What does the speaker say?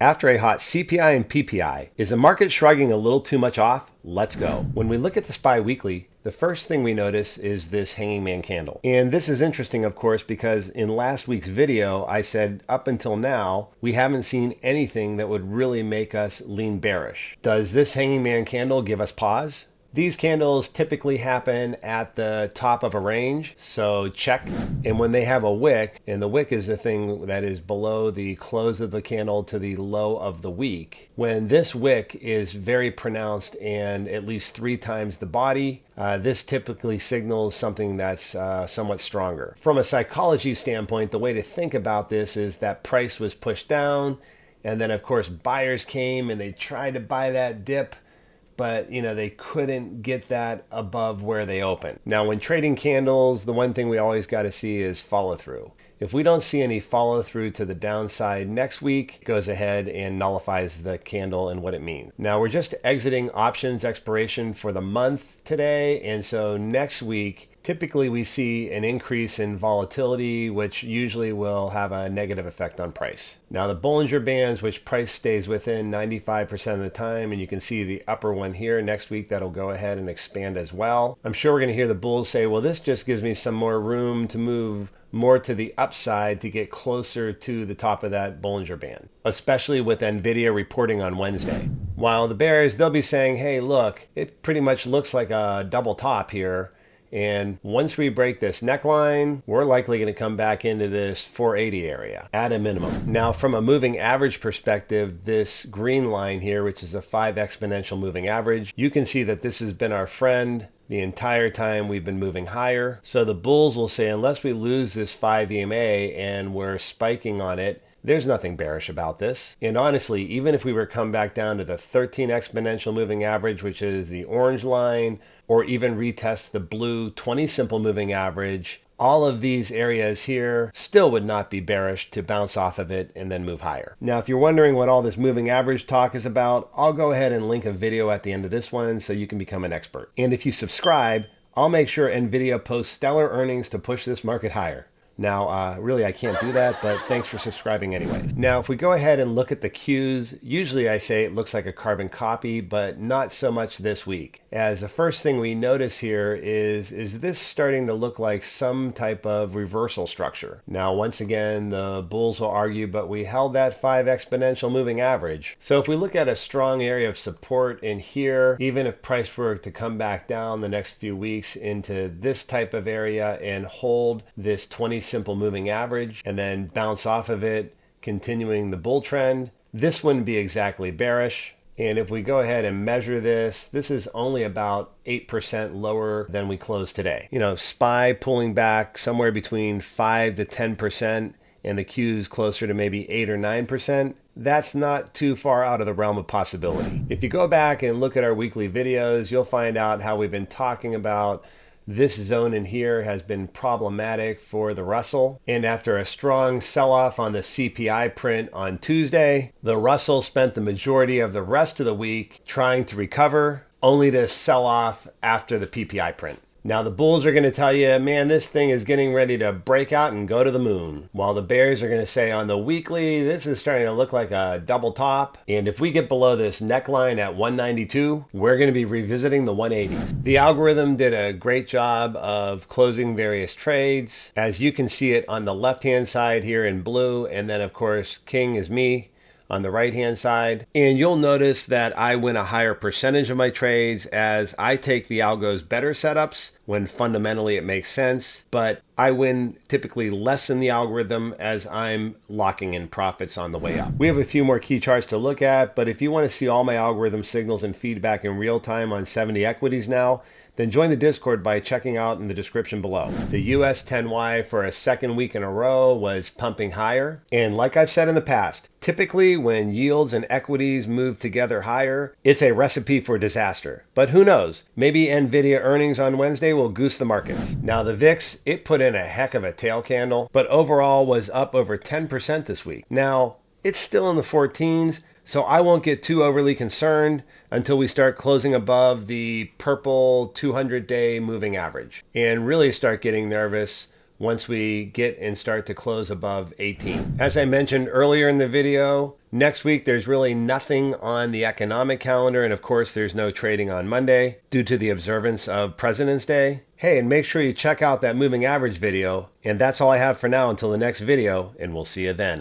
After a hot CPI and PPI, is the market shrugging a little too much off? Let's go. When we look at the SPY weekly, the first thing we notice is this hanging man candle. And this is interesting, of course, because in last week's video, I said up until now, we haven't seen anything that would really make us lean bearish. Does this hanging man candle give us pause? These candles typically happen at the top of a range, so check. And when they have a wick, and the wick is the thing that is below the close of the candle to the low of the week, when this wick is very pronounced and at least 3 times the body, this typically signals something that's somewhat stronger. From a psychology standpoint, the way to think about this is that price was pushed down, and then of course buyers came and they tried to buy that dip, but they couldn't get that above where they open. Now, when trading candles, the one thing we always got to see is follow through. If we don't see any follow through to the downside next week, it goes ahead and nullifies the candle and what it means. Now, we're just exiting options expiration for the month today, and so next week, typically we see an increase in volatility, which usually will have a negative effect on price. Now, the Bollinger Bands, which price stays within 95% of the time, and you can see the upper one here next week, that'll go ahead and expand as well. I'm sure we're going to hear the bulls say, well, this just gives me some more room to move more to the upside to get closer to the top of that Bollinger Band, especially with NVDA reporting on Wednesday. While the bears, they'll be saying, hey, look, it pretty much looks like a double top here. And once we break this neckline, we're likely going to come back into this 480 area at a minimum. Now, from a moving average perspective, this green line here, which is a 5 exponential moving average, you can see that this has been our friend the entire time we've been moving higher. So the bulls will say, unless we lose this 5 EMA and we're spiking on it, there's nothing bearish about this. And honestly, even if we were to come back down to the 13 exponential moving average, which is the orange line, or even retest the blue 20 simple moving average, all of these areas here still would not be bearish to bounce off of it and then move higher. Now, if you're wondering what all this moving average talk is about, I'll go ahead and link a video at the end of this one so you can become an expert. And if you subscribe, I'll make sure NVIDIA posts stellar earnings to push this market higher. Now, really, I can't do that, but thanks for subscribing anyways. Now, if we go ahead and look at the Qs, usually I say it looks like a carbon copy, but not so much this week. As the first thing we notice here is this starting to look like some type of reversal structure. Now, once again, the bulls will argue, but we held that 5 exponential moving average. So if we look at a strong area of support in here, even if price were to come back down the next few weeks into this type of area and hold this 20 simple moving average and then bounce off of it, continuing the bull trend, this wouldn't be exactly bearish. And if we go ahead and measure this, this is only about 8% lower than we closed today. SPY pulling back somewhere between 5 to 10%, and the Qs closer to maybe 8 or 9%. That's not too far out of the realm of possibility. If you go back and look at our weekly videos, you'll find out how we've been talking about this zone in here has been problematic for the Russell. And after a strong sell-off on the CPI print on Tuesday, the Russell spent the majority of the rest of the week trying to recover, only to sell off after the PPI print. Now the bulls are going to tell you, man, this thing is getting ready to break out and go to the moon. While the bears are going to say on the weekly, this is starting to look like a double top. And if we get below this neckline at 192, we're going to be revisiting the 180s. The algorithm did a great job of closing various trades. As you can see it on the left-hand side here in blue. And then of course, king is me on the right hand side. And you'll notice that I win a higher percentage of my trades as I take the algo's better setups when fundamentally it makes sense, but I win typically less than the algorithm as I'm locking in profits on the way up. We have a few more key charts to look at, but if you want to see all my algorithm signals and feedback in real time on 70 equities now, then join the Discord by checking out in the description below. The US 10Y for a second week in a row was pumping higher. And like I've said in the past, typically when yields and equities move together higher, it's a recipe for disaster. But who knows? Maybe NVIDIA earnings on Wednesday will goose the markets. Now the VIX, it put in a heck of a tail candle, but overall was up over 10% this week. Now, it's still in the 14s, so I won't get too overly concerned until we start closing above the purple 200-day moving average and really start getting nervous once we get and start to close above 18. As I mentioned earlier in the video, next week there's really nothing on the economic calendar, and of course there's no trading on Monday due to the observance of President's Day. Hey, and make sure you check out that moving average video. And that's all I have for now until the next video, and we'll see you then.